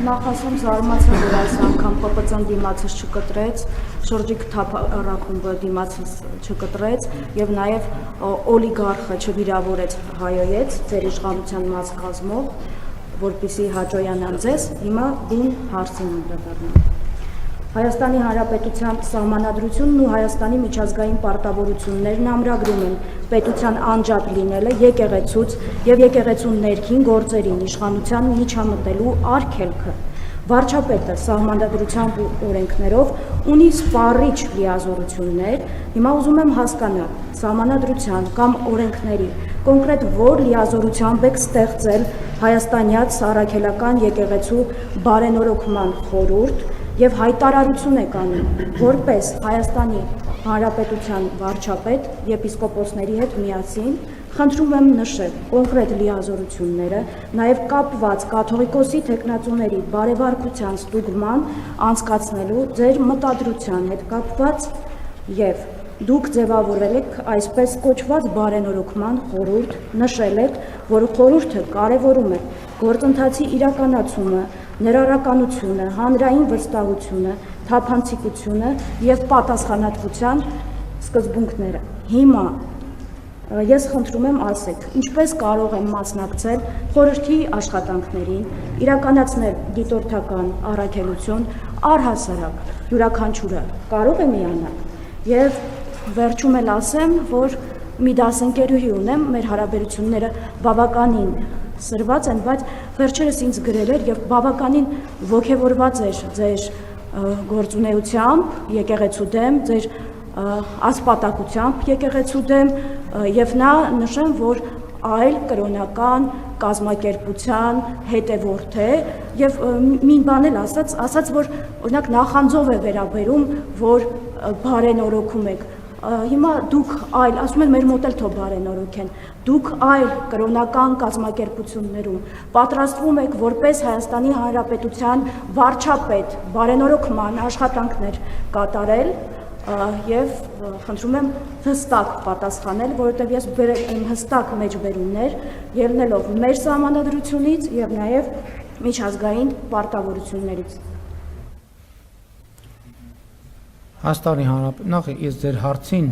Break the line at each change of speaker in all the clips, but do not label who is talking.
նախ ասեմ զարմացա, որ այս անգամ ՊՊՑ-ն դիմացից չկտրեց, շրջիկ թափառախումբը դիմացից չկտրեց եւ նաեւ օլիգարխը չվիրավորեց հայոյեց ձեր իշխանության մաս կազմող, որպեսզի հաջողանան ձեզ, հիմա բուն հարցին անդրադառնամ։ Հայաստանի Հանրապետության Սահմանադրությունն ու Հայաստանի միջազգային պարտավորություններն ամրագրում են պետության անջատ լինելը եկեղեցուց եւ եկեղեցու ներքին գործերին իշխանության միջամտելու արգելքը։ Վարչապետը Սահմանադրությամբ ու օրենքներով ունի սպառիչ լիազորություններ, հիմա ուզում եմ հասկանալ Սահմանադրության կամ օրենքների կոնկրետ որ լիազորությամբ եք ստեղծել հայաստանյաց Սարաքելական եկեղեցու բարենորոգման խորհուրդ եւ հայտարարություն եք անում, որպես Հայաստանի Հանրապետության վարչապետ եպիսկոպոսների հետ միասին խնդրում եմ նշել կոնկրետ լիազորությունները, նաեւ կապված կաթողիկոսի թեկնածուների բարեվարկության ստուգման անցկացնելու ձեր մտադրության հետ կապված եւ դուք ձևավորել եք այսպես կոչված բարենորոգման խորհուրդ, նշել եք, որ խորհուրդը կարևորում է գործընթացի իրականացումը, ներառականությունը, հանրային վստահությունը, թափանցիկությունը եւ պատասխանատվության սկզբունքները։ Հիմա ես խնդրում եմ ասեք, ինչպես կարող եմ մասնակցել խորհրդի աշխատանքներին, իրականացնել դիտորդական առաքելություն, առհասարակ յուրաքանչյուրը կարող է միանալ եւ վերջում էլ ասեմ, որ մի դասընկերուհի ունեմ, մեր հարաբերությունները բավականին սրված են, բայց վերջերս ինձ գրել էր եւ բավականին ոգևորված էր ձեր գործունեությամբ, եկեղեցու դեմ, ձեր ասպատակությամբ եկեղեցու դեմ եւ նա նշեմ, որ այլ կրոնական կազմակերպության հետևորդ է եւ մի բան էլ ասաց, որ օրինակ նախանձով է վերաբերում, որ բարենորոգում եք։ Հիմա դուք այլ, ասում են մեր մոտ էլ թող բարենորոգեն, դուք այլ կրոնական կազմակերպություններում պատրաստվում եք որպես Հայաստանի Հանրապետության վարչապետ բարենորոգման աշխատանքներ կատարել եւ խնդրում եմ հստակ պատասխանել, որովհետեւ ես բերել եմ հստակ մեջբերումներ, ելնելով մեր սահմանադրությունից եւ նաեւ միջազգային պարտավորություններից։
Հայաստանի Հանրապետություն, նախ ես ձեր հարցին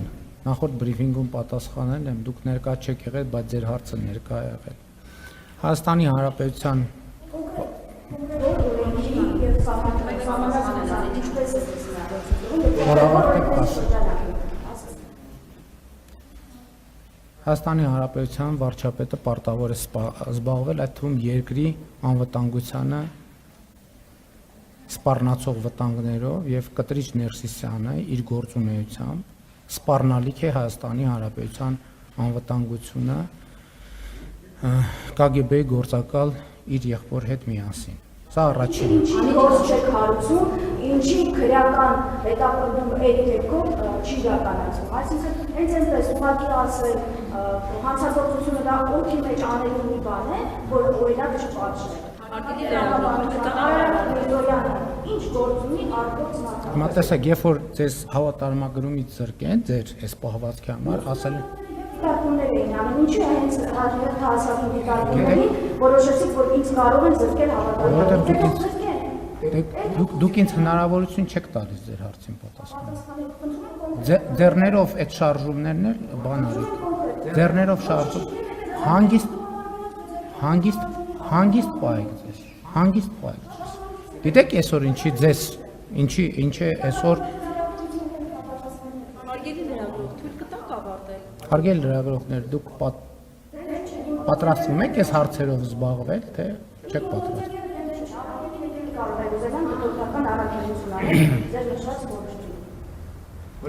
նախորդ բրիֆինգում պատասխանել եմ, դուք ներկա չեք եղել, բայց ձեր հարցը ներկա է եղել։ Հայաստանի Հանրապետության Հայաստանի Հանրապետության վարչապետը պարտավոր է զբաղվել այդ թվում երկրի անվտանգությանը սպառնացող վտանգներով եւ կտրիչ Ներսիսյանը իր գործունեությամբ սպառնալիք է Հայաստանի Հանրապետության անվտանգությունը KGB-ի գործակալ իր եղբոր հետ միասին։ Սա առաջինը։
Ինչի չեք հարցում, ինչի քրեական հետապնդում այդ դեպքում չի իրականացվում։ Այսինքն հենց այնպես ուղղակի ասել հանցագործությունը դա օքի մեջ անելու մի բան է, որ օրինակ չպատժել։ Ինչ գործ ունի արգոց նախագծում։
Հիմա տեսեք, երբ որ ձեզ հավատարմագրումից զրկեն, ձեր այս պահվածքի համար ասել
դիտարկումներ էին անում, ինչու հենց հասարակի դիտարկումներին որոշեցիք, որ ինձ կարող են զրկել հավատարմագրումից։
Դուք ինձ հնարավորություն չեք տալիս ձեր հարցին պատասխանել։ Ձեռներով այդ շարժումներն էլ բան արեք։ Ձեռներով շարժում հանգիստ պահեք ձեզ, հանգիստ պահեք ձեզ։ Գիտեք այսօր ինչի ձեզ, ինչ է այսօր
Հարգելի լրագրող, թույլ կտաք ավարտել։
Հարգելի լրագրողներ, դուք պատրաստվում եք այս հարցերով զբաղվել, թե չեք պատրաստվում։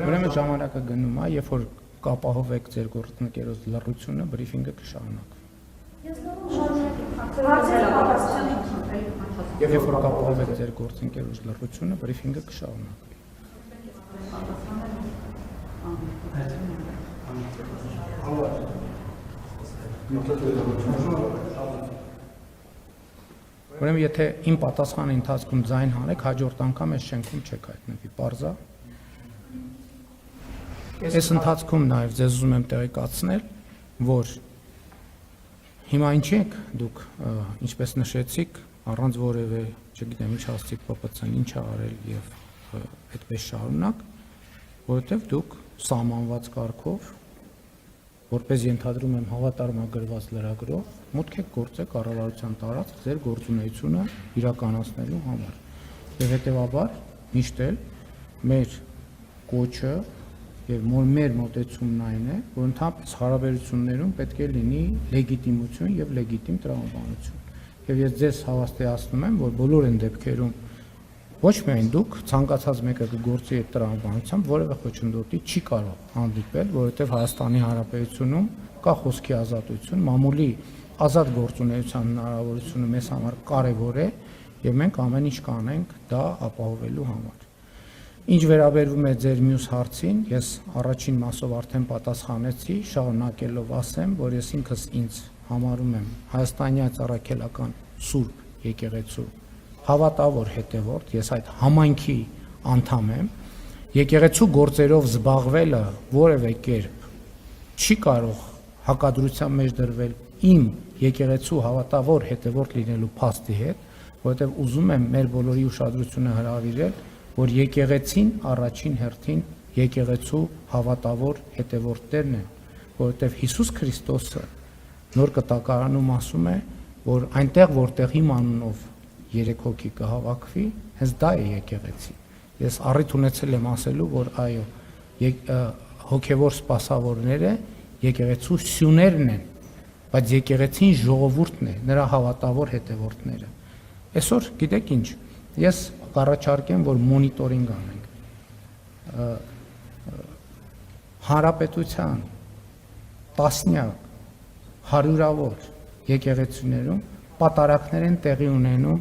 Ուրեմն ժամանակը գնում է, երբ որ կապահովեք ձեր գործընկերոջ լռությունը, բրիֆինգը կշարունակվի։ Երբ որ կապահովեք ձեր գործընկերոջ լռությունը, բրիֆինգը կշարունակվի։ Ուրեմն եթե իմ պատասխանի ընթացքում ձայն հանեք, հաջորդ անգամ այս շենքում չեք հայտնվի, պարզա։ Այս ընթացքում նաև ձեզ ուզում եմ տեղեկացնել, որ հիմա ինչ եք դուք, ինչպես նշեցիք, առանց որևէ չգիտեմ ինչ հասցիկ ՊՊՑ-ն ինչ ա արել եւ այդպես շարունակ, որովհետեւ դուք սահմանված կարգով, որպես ենթադրում եմ հավատարմագրված լրագրող, մուտք եք գործել կառավարության տարածք ձեր գործունեությունը իրականացնելու համար։ Եվ հետեւաբար միշտ էլ մեր կոչը եւ մեր մոտեցումն այն է, որ ընդհանրապես հարաբերություններում պետք է լինի լեգիտիմություն եւ լեգիտիմ տրամաբանություն։ Եվ ես ձեզ հավաստիացնում եմ, որ բոլոր այն դեպքերում ոչ միայն դուք ցանկացած մեկը կգործի այդ տրամաբանությամբ որևէ խոչընդոտի չի կարող հանդիպել, որովհետեւ Հայաստանի Հանրապետությունում կա խոսքի ազատություն, մամուլի ազատ գործունեության հնարավորությունը մեզ համար կարեւոր է եւ մենք ամեն ինչ կանենք դա ապահովելու համար։ Ինչ վերաբերվում է ձեր մյուս հարցին, ես առաջին մասով արդեն պատասխանեցի, շարունակելով ասեմ, որ ես ինքս ինձ համարում եմ հայաստանյան առաքելական Սուրբ եկեղեցու հավատավոր հետևորդ, ես այդ համայնքի անդամ եմ, եկեղեցու գործերով զբաղվելը որևէ կերպ չի կարող հակադրության մեջ դրվել իմ եկեղեցու հավատավոր հետևորդ լինելու փաստի հետ, որովհետև ուզում եմ մեր բոլորի ուշադրությունը հրավիրել, որ եկեղեցին առաջին հերթին եկեղեցու հավատավոր հետևորդներն են, որովհետև Հիսուս Քրիստոսը նոր կտակարանում ասում է, որ այնտեղ որտեղ իմ անունով 3 հոգի կհավաքվի, հենց դա է եկեղեցի։ Ես առիթ ունեցել եմ ասելու, որ այո, հոգևոր սպասավորները եկեղեցու սյուներն են, բայց եկեղեցին ժողովուրդն է, նրա հավատավոր հետևորդները։ Այսօր գիտեք ինչ, ես կառաջարկեմ, որ մոնիտորինգ անենք։ Հանրապետության տասնյակ, հարյուրավոր եկեղեցիներում պատարակներ են տեղի ունենում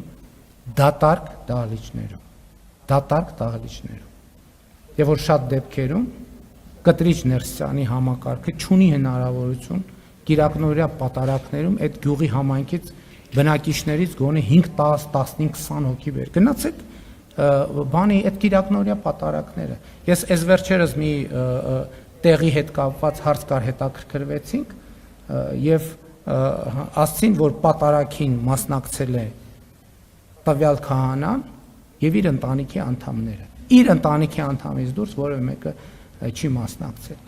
դատարկ դահլիճներում։ Եվ որ շատ դեպքերում կտրիչ Ներսյանի համակարգը չունի հնարավորություն կիրակնօրյա պատարակներում այդ գյուղի համայնքից բնակիչներից գոնե 5, 10, 15, 20 հոգի վեր։ Գնացեք բանի այդ կիրակնօրյա պատարակները։ Ես այս վերջերս մի տեղի հետ կապված հարց կար հետաքրքրվեցինք եւ ասցին, որ պատարակին մասնակցել է տվյալ քահանան եւ իր ընտանիքի անդամները։ Իր ընտանիքի անդամից դուրս որևէ մեկը չի մասնակցել։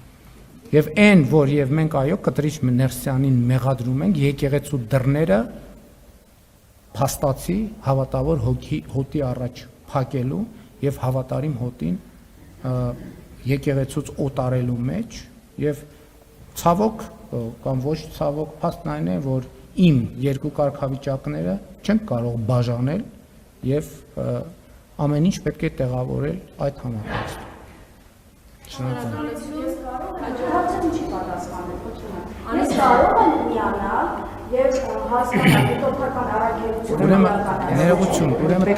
Եվ այն, որ եւ մենք այո կտրիչ Ներսյանին մեղադրում ենք եկեղեցու դռները փաստացի հավատավոր հոտի առաջ փակելու եւ հավատարիմ հոտին եկեղեցուց օտարելու մեջ եւ ցավոք կամ ոչ ցավոք փաստն այն է, որ իմ երկու կարգավիճակները չեն կարող բաժանել եւ ամեն ինչ պետք է տեղավորել այդ համակարգում։
Անես կարող են միանալ եւ հասկանալ հետոքական առաքելությունը։
Ուրեմն ներողություն, ուրեմն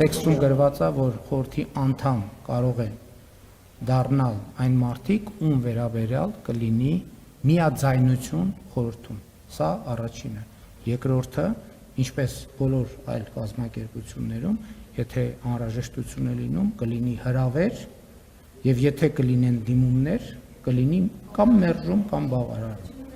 տեքստում գրված է, որ խորհրդի անդամ կարող է դառնալ այն մարդիկ, ում վերաբերյալ կլինի միաձայնություն խորհրդում։ Սա առաջինը։ Երկրորդը, ինչպես բոլոր այլ կազմակերպություններում, եթե անհրաժեշտություն է լինում, կլինի հրավեր եւ եթե կլինեն դիմումներ, կլինի կամ մերժում կամ բավարար։